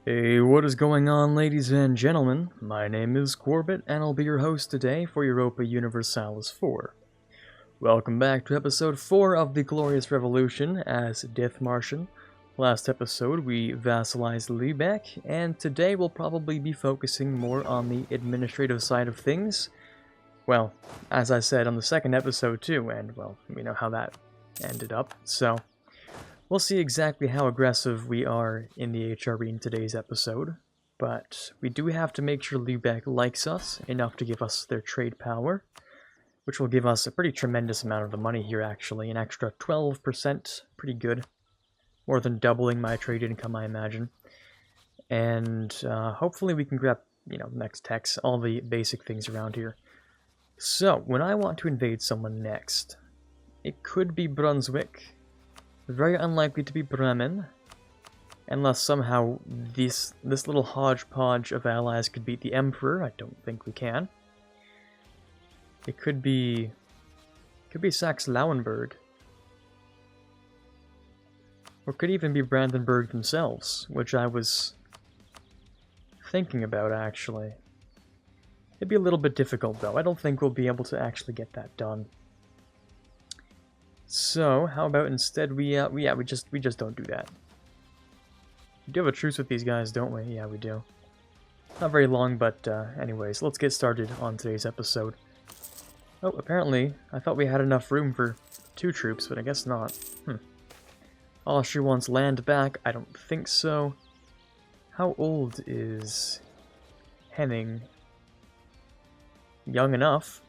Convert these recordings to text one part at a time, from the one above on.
Hey, what is going on, ladies and gentlemen? My name is Quarbit, and I'll be your host today for Europa Universalis 4. Welcome back to episode 4 of the Glorious Revolution as Dithmarschen. Last episode, we vassalized Lübeck, and today we'll probably be focusing more on the administrative side of things. Well, as I said on the second episode too, and well, we know how that ended up, so we'll see exactly how aggressive we are in the HRE in today's episode, but we do have to make sure Lübeck likes us enough to give us their trade power, which will give us a pretty tremendous amount of the money here actually, an extra 12%, pretty good. More than doubling my trade income, I imagine. And hopefully we can grab, next techs, all the basic things around here. So, when I want to invade someone next, it could be Brunswick. Very unlikely to be Bremen, unless somehow this little hodgepodge of allies could beat the Emperor. I don't think we can. It could be Saxe-Lauenburg. Or could even be Brandenburg themselves, which I was thinking about actually. It'd be a little bit difficult though. I don't think we'll be able to actually get that done. So, how about instead we just don't do that. We do have a truce with these guys, don't we? Yeah, we do. Not very long, but anyways, let's get started on today's episode. Oh, apparently, I thought we had enough room for 2 troops, but I guess not. Austria wants land back. I don't think so. How old is Henning? Young enough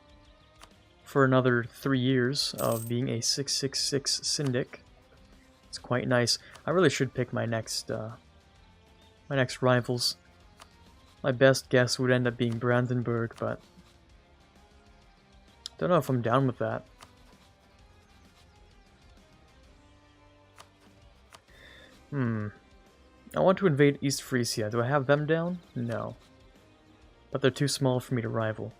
for another 3 years of being a 666 syndic. It's quite nice. I really should pick my next rivals. My best guess would end up being Brandenburg, but don't know if I'm down with that. I want to invade East Frisia. Do I have them down? No. But they're too small for me to rival.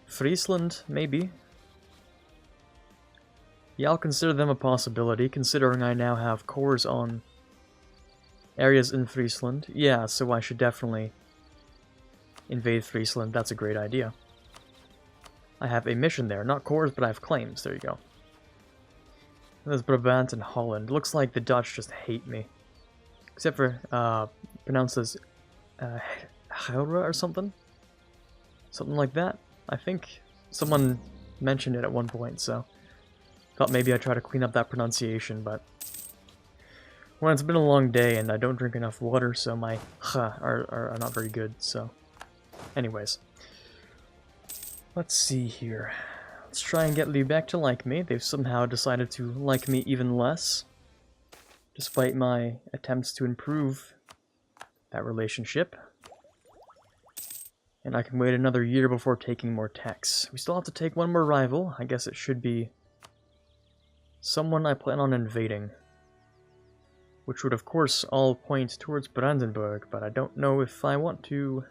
Friesland, maybe. Yeah, I'll consider them a possibility, considering I now have cores on areas in Friesland. Yeah, so I should definitely invade Friesland. That's a great idea. I have a mission there. Not cores, but I have claims. There you go. There's Brabant and Holland. Looks like the Dutch just hate me. Except for, pronounced as Helra or something? Something like that. I think someone mentioned it at one point, so thought maybe I'd try to clean up that pronunciation, but well, it's been a long day and I don't drink enough water, so my are not very good, so anyways. Let's see here. Let's try and get Lübeck to like me. They've somehow decided to like me even less, despite my attempts to improve that relationship. And I can wait another year before taking more techs. We still have to take one more rival. I guess it should be someone I plan on invading. Which would of course all point towards Brandenburg, but I don't know if I want to.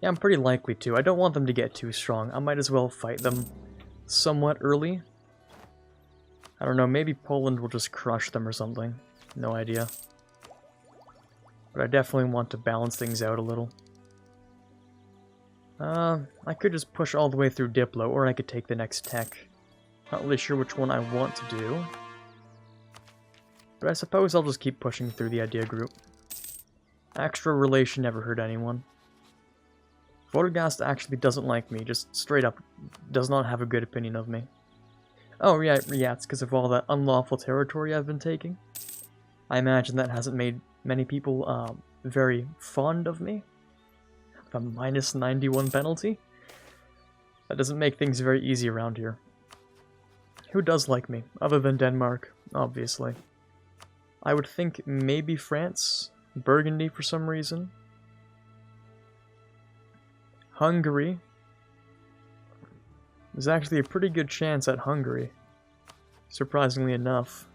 Yeah, I'm pretty likely to. I don't want them to get too strong. I might as well fight them somewhat early. I don't know, maybe Poland will just crush them or something. No idea. But I definitely want to balance things out a little. I could just push all the way through Diplo, or I could take the next tech. Not really sure which one I want to do. But I suppose I'll just keep pushing through the idea group. Extra relation never hurt anyone. Vorgast actually doesn't like me, just straight up does not have a good opinion of me. Oh, yeah, it's because of all that unlawful territory I've been taking. I imagine that hasn't made many people very fond of me. A minus 91 penalty? That doesn't make things very easy around here. Who does like me, other than Denmark, obviously? I would think maybe France, Burgundy for some reason. Hungary. There's actually a pretty good chance at Hungary, surprisingly enough.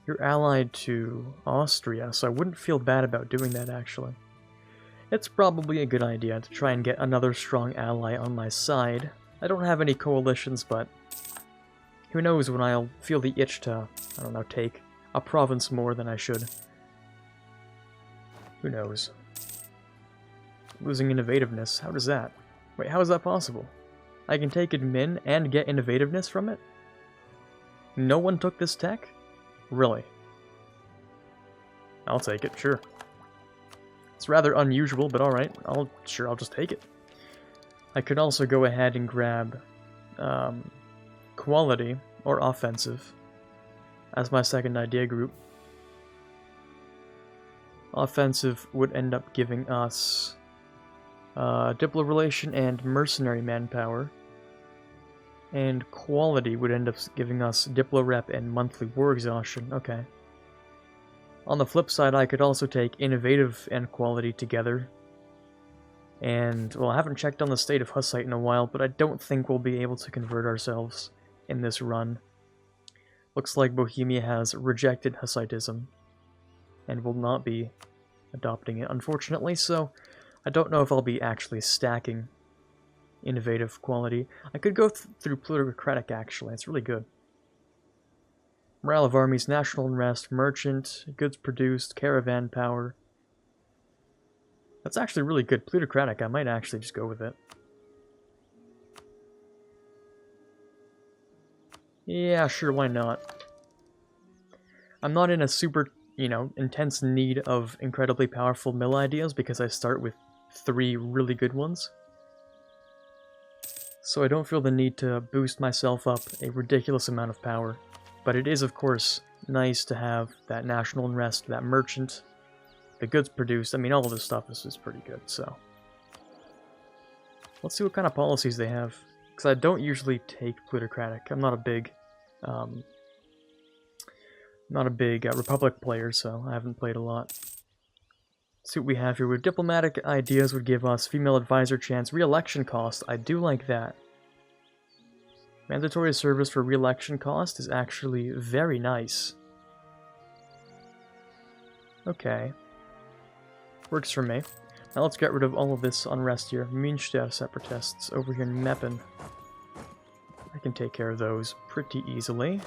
You're allied to Austria, so I wouldn't feel bad about doing that, actually. It's probably a good idea to try and get another strong ally on my side. I don't have any coalitions, but Who knows when I'll feel the itch to, I don't know, take a province more than I should. Who knows? Losing innovativeness, how does that? Wait, how is that possible? I can take admin and get innovativeness from it? No one took this tech? Really? I'll take it, sure. It's rather unusual, but alright, I'll just take it. I could also go ahead and grab quality or offensive as my second idea group. Offensive would end up giving us diplo relation and mercenary manpower, and quality would end up giving us diplo rep and monthly war exhaustion. Okay. On the flip side, I could also take innovative and quality together. And, well, I haven't checked on the state of Hussite in a while, but I don't think we'll be able to convert ourselves in this run. Looks like Bohemia has rejected Hussitism and will not be adopting it, unfortunately, so I don't know if I'll be actually stacking innovative quality. I could go through plutocratic, actually. It's really good. Morale of armies, national unrest, merchant, goods produced, caravan power. That's actually really good. Plutocratic, I might actually just go with it. Yeah, sure, why not? I'm not in a super, intense need of incredibly powerful mill ideas because I start with 3 really good ones. So I don't feel the need to boost myself up a ridiculous amount of power. But it is, of course, nice to have that national unrest, that merchant, the goods produced. I mean, all of this stuff is pretty good, so. Let's see what kind of policies they have. Because I don't usually take plutocratic. I'm not a big, Republic player, so I haven't played a lot. Let's see what we have here. With diplomatic ideas would give us female advisor chance, re-election cost. I do like that. Mandatory service for re-election cost is actually very nice. Okay. Works for me. Now let's get rid of all of this unrest here. Münster separatists over here in Meppen. I can take care of those pretty easily.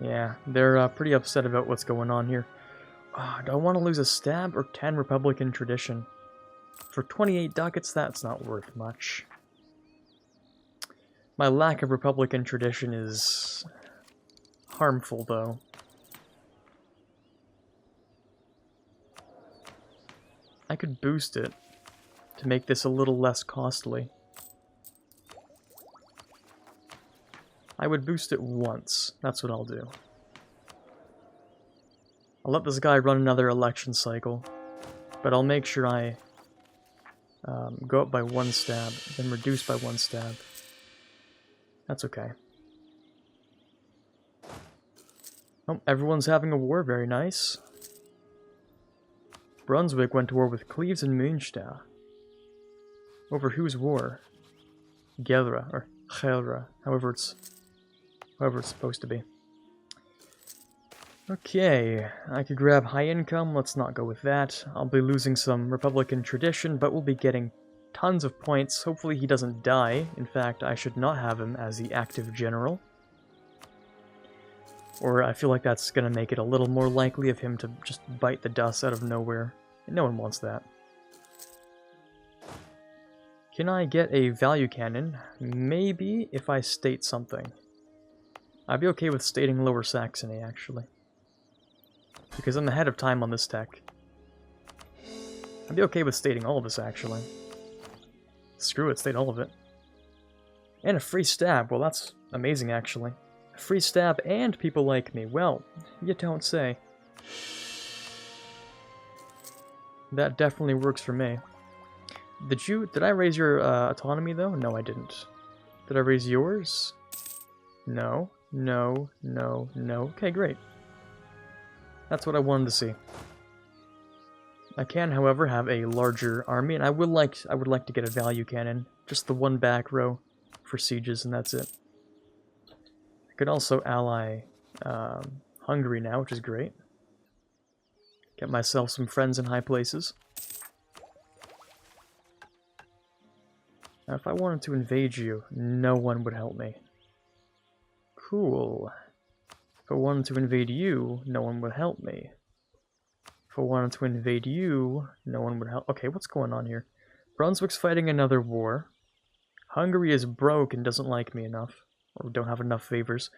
Yeah, they're pretty upset about what's going on here. Do I want to lose a stab or 10 Republican tradition? For 28 ducats, that's not worth much. My lack of Republican tradition is harmful, though. I could boost it to make this a little less costly. I would boost it once. That's what I'll do. I'll let this guy run another election cycle, but I'll make sure I go up by 1 stab, then reduce by 1 stab. That's okay. Oh, everyone's having a war. Very nice. Brunswick went to war with Cleves and Münster. Over whose war? Gelra, or Gelra, however it's supposed to be. Okay, I could grab high income, let's not go with that. I'll be losing some Republican tradition, but we'll be getting tons of points. Hopefully he doesn't die. In fact, I should not have him as the active general. Or I feel like that's going to make it a little more likely of him to just bite the dust out of nowhere. And no one wants that. Can I get a value cannon? Maybe if I state something. I'd be okay with stating Lower Saxony, actually. Because I'm ahead of time on this tech. I'd be okay with stating all of this, actually. Screw it, state all of it. And a free stab. Well, that's amazing, actually. A free stab and people like me. Well, you don't say. That definitely works for me. Did I raise your autonomy, though? No, I didn't. Did I raise yours? No. No, no, no. Okay, great. That's what I wanted to see. I can, however, have a larger army, and I would like to get a value cannon. Just the 1 back row for sieges, and that's it. I could also ally Hungary now, which is great. Get myself some friends in high places. Now, if I wanted to invade you, no one would help me. Cool. If I wanted to invade you, no one would help me. If I wanted to invade you, no one would help. Okay, what's going on here? Brunswick's fighting another war. Hungary is broke and doesn't like me enough, or don't have enough favors.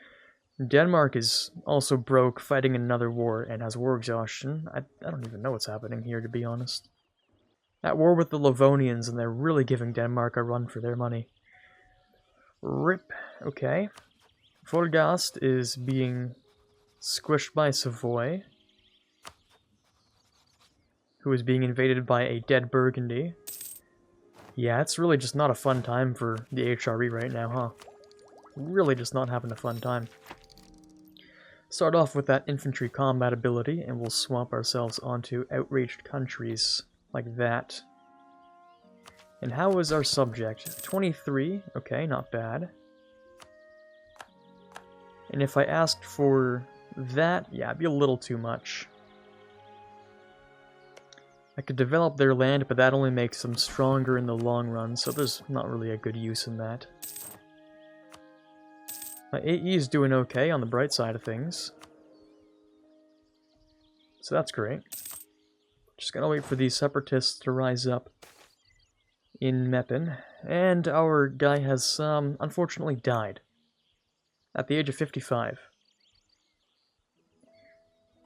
Denmark is also broke, fighting another war, and has war exhaustion. I don't even know what's happening here, to be honest. At war with the Livonians, and they're really giving Denmark a run for their money. RIP. Okay. Vorgast is being squished by Savoy, who is being invaded by a dead Burgundy. Yeah, it's really just not a fun time for the HRE right now, huh? Really just not having a fun time. Start off with that infantry combat ability, and we'll swap ourselves onto outraged countries, like that. And how is our subject? 23, okay, not bad. And if I asked for that, yeah, it'd be a little too much. I could develop their land, but that only makes them stronger in the long run, so there's not really a good use in that. My AE is doing okay on the bright side of things. So that's great. Just gotta wait for these separatists to rise up in Meppen. And our guy has, unfortunately died. At the age of 55.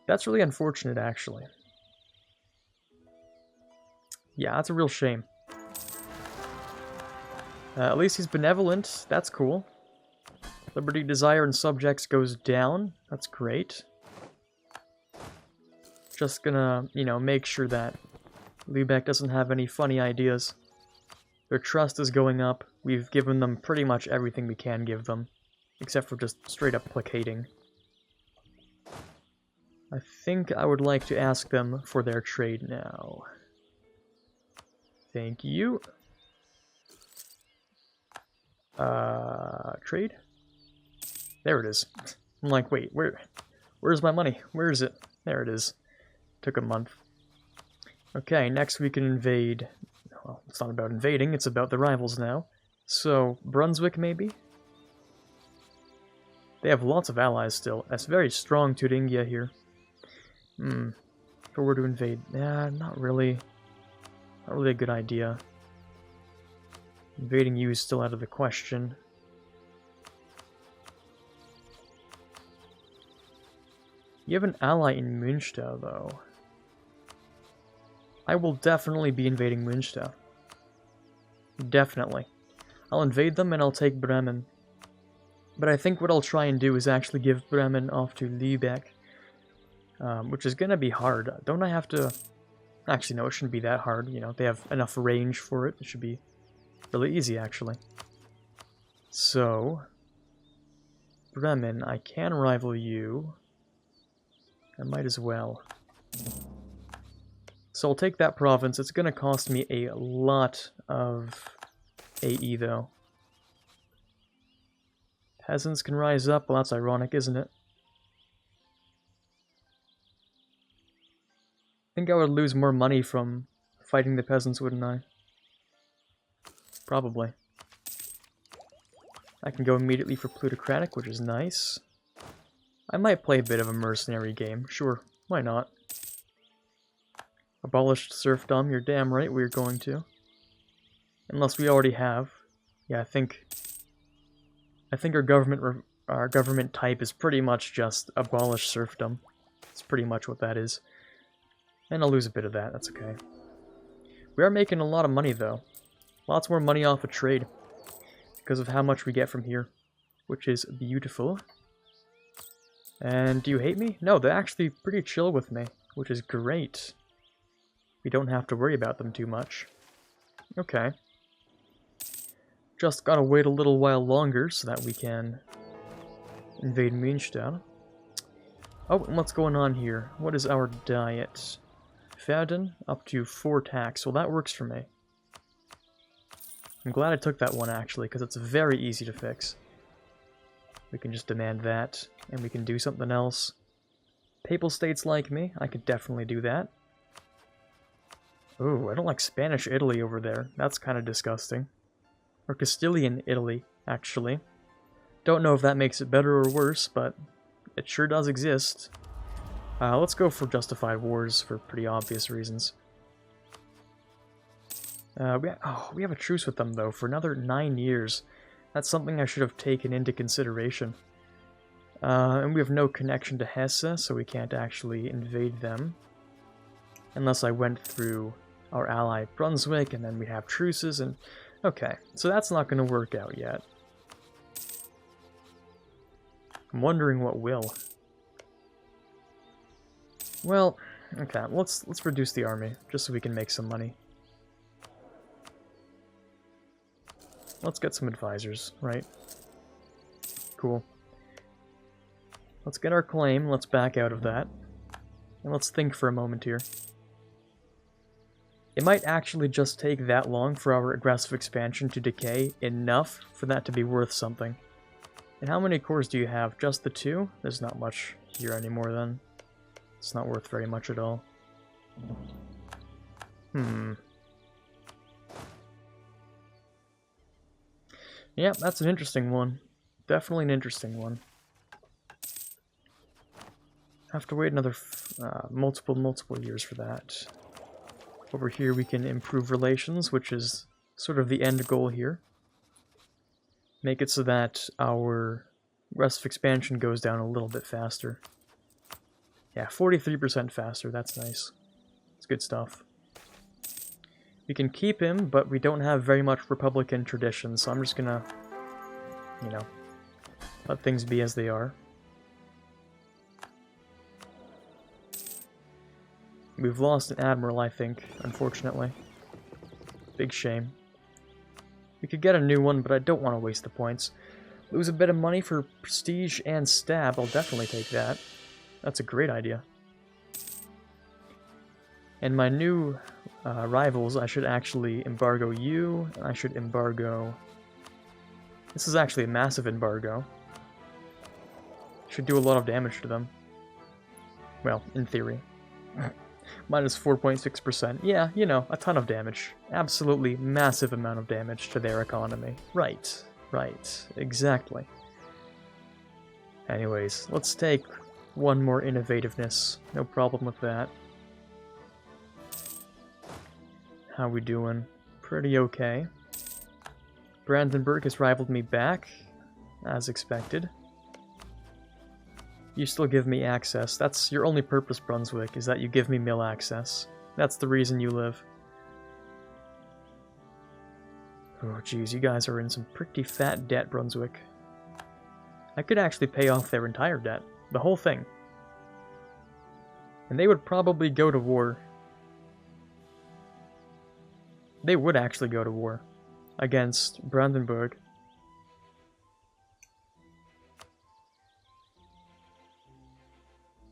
That's really unfortunate, actually. Yeah, that's a real shame. At least he's benevolent. That's cool. Liberty, desire, and subjects goes down. That's great. Just gonna, you know, make sure that Lübeck doesn't have any funny ideas. Their trust is going up. We've given them pretty much everything we can give them. Except for just straight up placating. I think I would like to ask them for their trade now. Thank you. Trade? There it is. I'm like, wait, where's my money? Where is it? There it is. Took a month. Okay, next we can invade. Well, it's not about invading, it's about the rivals now. So, Brunswick maybe? They have lots of allies still. That's very strong Thuringia here. If I were to invade, not really. Not really a good idea. Invading you is still out of the question. You have an ally in Münster, though. I will definitely be invading Münster. Definitely. I'll invade them and I'll take Bremen. But I think what I'll try and do is actually give Bremen off to Lübeck. Which is gonna be hard. Don't I have to... Actually, no, it shouldn't be that hard. You know, they have enough range for it. It should be really easy, actually. So... Bremen, I can rival you. I might as well. So I'll take that province. It's gonna cost me a lot of AE, though. Peasants can rise up. Well, that's ironic, isn't it? I think I would lose more money from fighting the peasants, wouldn't I? Probably. I can go immediately for plutocratic, which is nice. I might play a bit of a mercenary game. Sure, why not? Abolished serfdom, you're damn right we're going to. Unless we already have. Yeah, I think our government type is pretty much just abolish serfdom. It's pretty much what that is. And I'll lose a bit of that, that's okay. We are making a lot of money, though. Lots more money off of trade. Because of how much we get from here. Which is beautiful. And do you hate me? No, they're actually pretty chill with me. Which is great. We don't have to worry about them too much. Okay. Just gotta wait a little while longer so that we can invade Münster. Oh, and what's going on here? What is our diet? Verden, up to 4 tax. Well, that works for me. I'm glad I took that one, actually, because it's very easy to fix. We can just demand that, and we can do something else. Papal states like me. I could definitely do that. Ooh, I don't like Spanish Italy over there. That's kind of disgusting. Or Castilian Italy, actually. Don't know if that makes it better or worse, but it sure does exist. Let's go for Justified Wars for pretty obvious reasons. We have a truce with them, though, for another 9 years. That's something I should have taken into consideration. And we have no connection to Hesse, so we can't actually invade them. Unless I went through our ally Brunswick, and then we have truces, and... Okay, so that's not going to work out yet. I'm wondering what will. Well, okay, let's reduce the army, just so we can make some money. Let's get some advisors, right? Cool. Let's get our claim, let's back out of that. And let's think for a moment here. It might actually just take that long for our aggressive expansion to decay enough for that to be worth something. And how many cores do you have? Just the 2? There's not much here anymore then. It's not worth very much at all. Yeah, that's an interesting one. Definitely an interesting one. Have to wait another multiple years for that. Over here we can improve relations, which is sort of the end goal here. Make it so that our rest of expansion goes down a little bit faster. Yeah, 43% faster, that's nice. It's good stuff. We can keep him, but we don't have very much Republican tradition, so I'm just gonna, you know, let things be as they are. We've lost an admiral, I think, unfortunately. Big shame. We could get a new one, but I don't want to waste the points. Lose a bit of money for prestige and stab, I'll definitely take that. That's a great idea. And my new rivals, I should actually embargo you, and I should embargo... This is actually a massive embargo. Should do a lot of damage to them. Well, in theory. Minus 4.6%. Yeah, you know, a ton of damage. Absolutely massive amount of damage to their economy. Right, right, exactly. Anyways, let's take one more innovativeness. No problem with that. How we doing? Pretty okay. Brandenburg has rivaled me back, as expected. You still give me access. That's your only purpose, Brunswick, is that you give me mill access. That's the reason you live. Oh, geez, you guys are in some pretty fat debt, Brunswick. I could actually pay off their entire debt. The whole thing. And they would probably go to war. They would actually go to war against Brandenburg.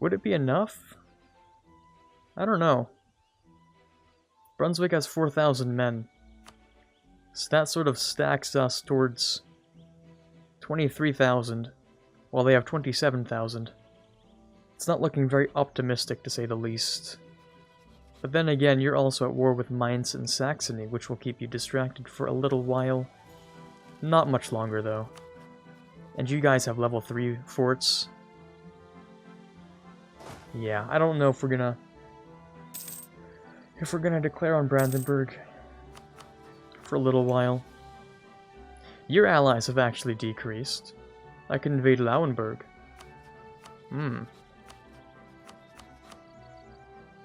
Would it be enough? I don't know. Brunswick has 4,000 men. So that sort of stacks us towards 23,000, while they have 27,000. It's not looking very optimistic, to say the least. But then again, you're also at war with Mainz and Saxony, which will keep you distracted for a little while. Not much longer, though. And you guys have level 3 forts. Yeah, I don't know if we're gonna declare on Brandenburg for a little while. Your allies have actually decreased. I can invade Lauenburg.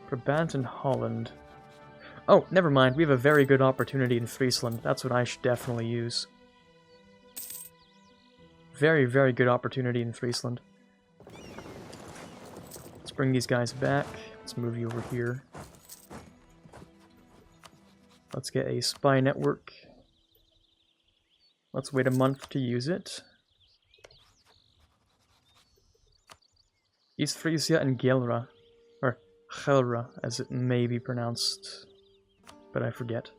Brabant and Holland. Oh, never mind. We have a very good opportunity in Friesland. That's what I should definitely use. Very, very good opportunity in Friesland. Let's bring these guys back. Let's move you over here. Let's get a spy network. Let's wait a month to use it. East Frisia and Gelra. Or Gelra, as it may be pronounced. But I forget.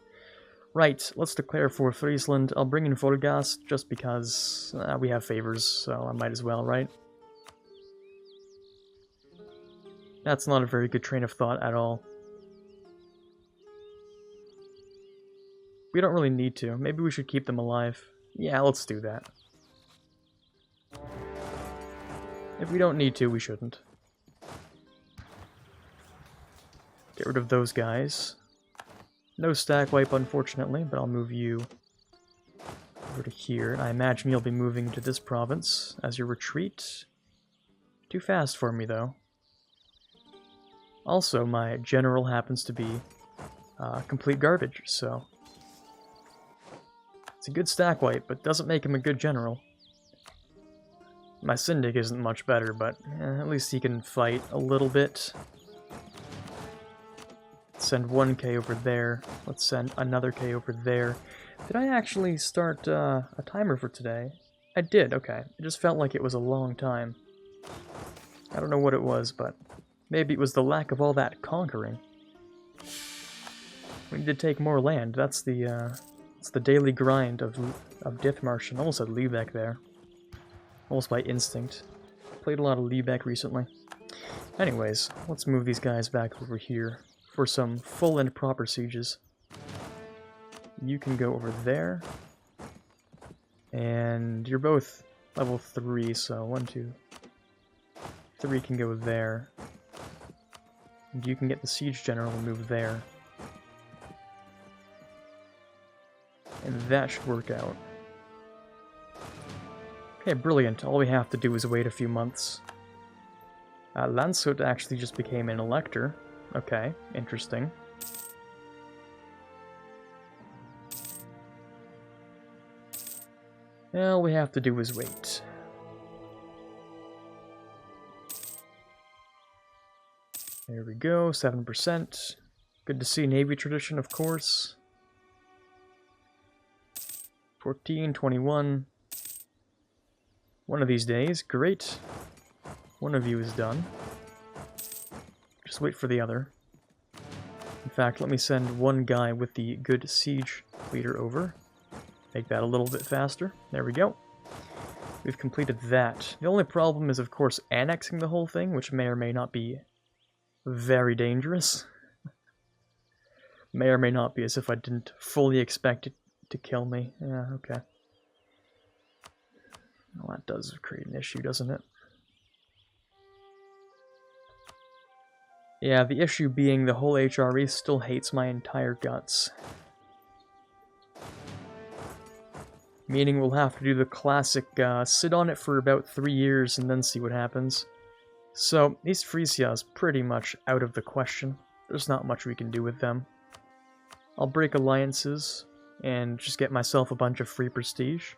Right, let's declare for Friesland. I'll bring in Volgas just because we have favors, so I might as well, right? That's not a very good train of thought at all. We don't really need to. Maybe we should keep them alive. Yeah, let's do that. If we don't need to, we shouldn't. Get rid of those guys. No stack wipe, unfortunately, but I'll move you over to here. I imagine you'll be moving to this province as your retreat. Too fast for me, though. Also, my general happens to be complete garbage, so... It's a good stack wipe, but doesn't make him a good general. My syndic isn't much better, but at least he can fight a little bit. Send 1k over there. Let's send another k over there. Did I actually start a timer for today? I did, okay. It just felt like it was a long time. I don't know what it was, but maybe it was the lack of all that conquering. We need to take more land. That's the daily grind of Dithmarschen. Almost said Lübeck there. Almost by instinct. Played a lot of Lübeck recently. Anyways, let's move these guys back over here for some full and proper sieges. You can go over there. And you're both level 3, so 1, 2, 3 can go there. And you can get the siege general and move there. And that should work out. Okay, brilliant. All we have to do is wait a few months. Landshut actually just became an elector. Okay, interesting. All we have to do is wait. There we go, 7%. Good to see Navy tradition, of course. 14, 21. One of these days, great. One of you is done. Just wait for the other. In fact, let me send one guy with the good siege leader over. Make that a little bit faster. There we go. We've completed that. The only problem is, of course, annexing the whole thing, which may or may not be very dangerous. May or may not be, as if I didn't fully expect it to kill me. Yeah, okay. Well, that does create an issue, doesn't it? Yeah, the issue being the whole HRE still hates my entire guts. Meaning we'll have to do the classic sit on it for about 3 years and then see what happens. So, East Frisia is pretty much out of the question. There's not much we can do with them. I'll break alliances and just get myself a bunch of free prestige.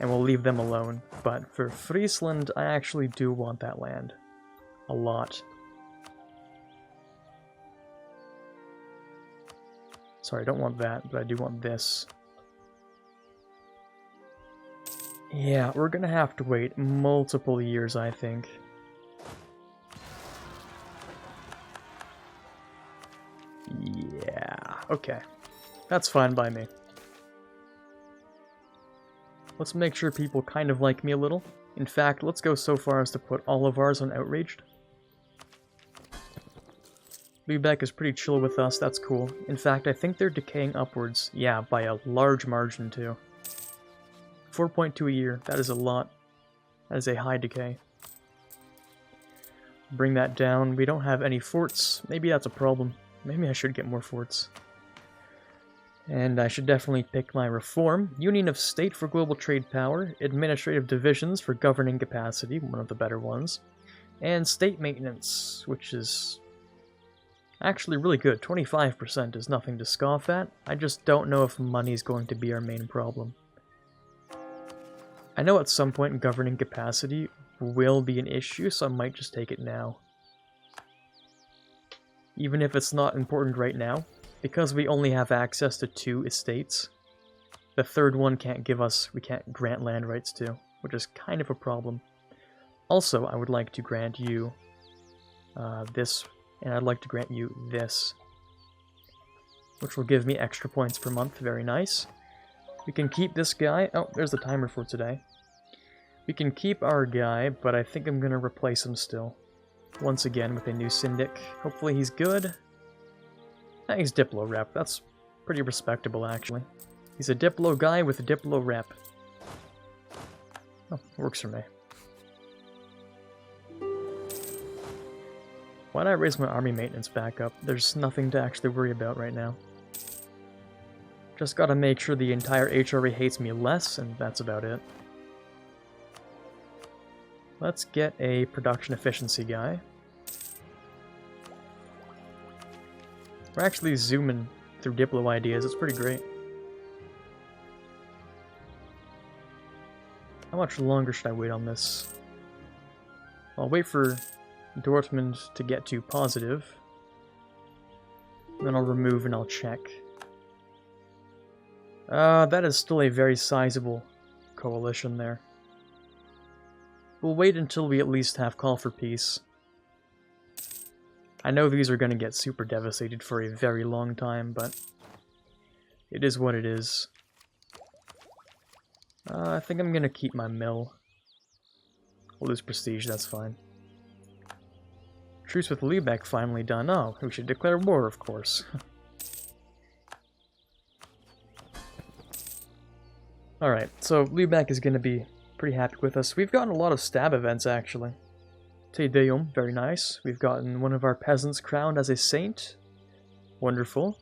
And we'll leave them alone. But for Friesland, I actually do want that land. A lot. Sorry, I don't want that, but I do want this. Yeah, we're gonna have to wait multiple years, I think. Yeah, okay. That's fine by me. Let's make sure people kind of like me a little. In fact, let's go so far as to put all of ours on Outraged. Lübeck is pretty chill with us, that's cool. In fact, I think they're decaying upwards. Yeah, by a large margin, too. 4.2 a year, that is a lot. That is a high decay. Bring that down. We don't have any forts. Maybe that's a problem. Maybe I should get more forts. And I should definitely pick my reform. Union of State for global trade power. Administrative divisions for governing capacity, one of the better ones. And state maintenance, which is actually really good. 25% is nothing to scoff at. I just don't know if money is going to be our main problem. I know at some point governing capacity will be an issue, so I might just take it now. Even if it's not important right now, because we only have access to 2 estates, the third one we can't grant land rights to, which is kind of a problem. Also, I would like to grant you this, and I'd like to grant you this, which will give me extra points per month. Very nice. We can keep this guy. Oh, there's the timer for today. We can keep our guy, but I think I'm going to replace him still. Once again with a new syndic. Hopefully he's good. He's Diplo Rep. That's Pretty respectable, actually. He's a Diplo guy with a Diplo rep. Oh, works for me. Why did I raise my army maintenance back up? There's nothing to actually worry about right now. Just gotta make sure the entire HRE hates me less, and that's about it. Let's get a production efficiency guy. We're actually zooming through Diplo ideas, it's pretty great. How much longer should I wait on this? I'll wait for Dortmund to get to positive. Then I'll remove and I'll check. That is still a very sizable coalition there. We'll wait until we at least have call for peace. I know these are going to get super devastated for a very long time, but it is what it is. I think I'm going to keep my mill. We'll lose prestige, that's fine. Truce with Lübeck finally done. Oh, we should declare war, of course. Alright, so Lübeck is going to be pretty happy with us. We've gotten a lot of stab events, actually. Te Deum, very nice. We've gotten one of our peasants crowned as a saint. Wonderful.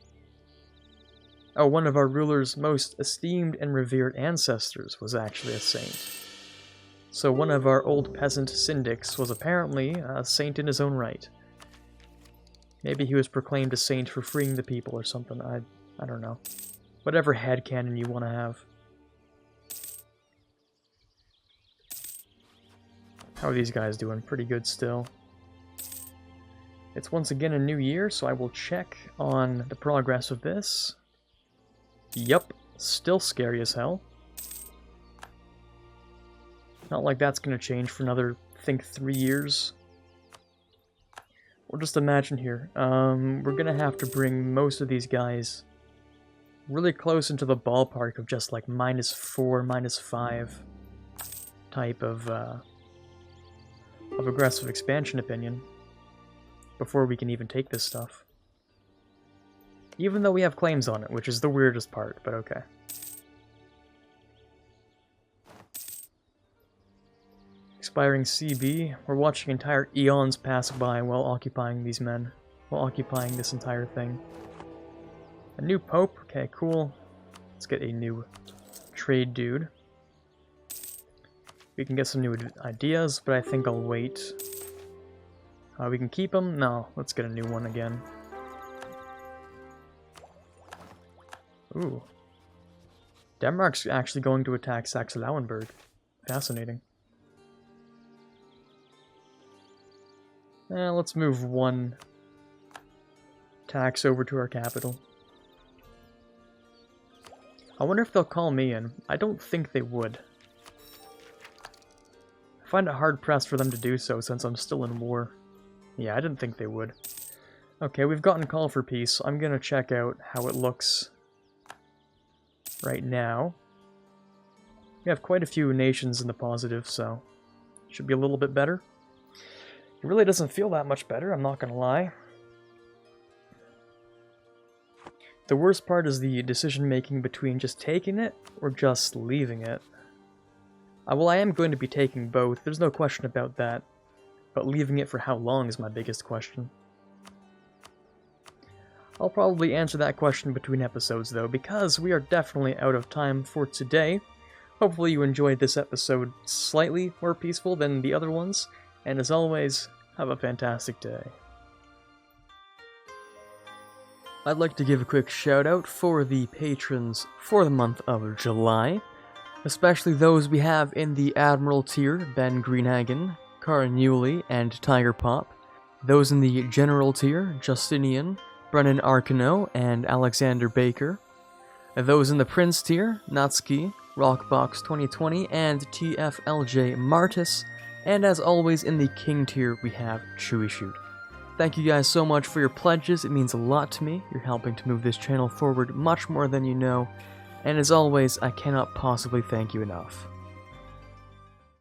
Oh, one of our ruler's most esteemed and revered ancestors was actually a saint. So one of our old peasant syndics was apparently a saint in his own right. Maybe he was proclaimed a saint for freeing the people or something. I don't know. Whatever headcanon you want to have. How are these guys doing? Pretty good still. It's once again a new year, so I will check on the progress of this. Yup, still scary as hell. Not like that's going to change for another, I think, 3 years. Well, just imagine here. We're going to have to bring most of these guys really close into the ballpark of just like -4, -5 type of aggressive expansion opinion before we can even take this stuff. Even though we have claims on it, which is the weirdest part, but okay. Expiring CB. We're watching entire eons pass by while occupying these men. While occupying this entire thing. A new pope? Okay, cool. Let's get a new trade dude. We can get some new ideas, but I think I'll wait. We can keep them? No, let's get a new one again. Ooh. Denmark's actually going to attack Saxe-Lauenburg. Fascinating. Let's move one tax over to our capital. I wonder if they'll call me in. I don't think they would. I find it hard-pressed for them to do so since I'm still in war. Yeah, I didn't think they would. Okay, we've gotten call for peace, so I'm gonna check out how it looks right now. We have quite a few nations in the positive, so it should be a little bit better. It really doesn't feel that much better, I'm not gonna lie. The worst part is the decision-making between just taking it or just leaving it. Well, I am going to be taking both, there's no question about that. But leaving it for how long is my biggest question. I'll probably answer that question between episodes, though, because we are definitely out of time for today. Hopefully you enjoyed this episode slightly more peaceful than the other ones, and as always, have a fantastic day. I'd like to give a quick shout out for the patrons for the month of July, especially those we have in the Admiral tier, Ben Greenhagen, Cara Newley, and Tiger Pop, those in the General tier, Justinian, Brennan Arcano, and Alexander Baker, those in the Prince tier, Natsuki, Rockbox 2020, and TFLJ Martis, and as always in the King tier we have Chewy Shoot. Thank you guys so much for your pledges, it means a lot to me, you're helping to move this channel forward much more than you know, and as always, I cannot possibly thank you enough.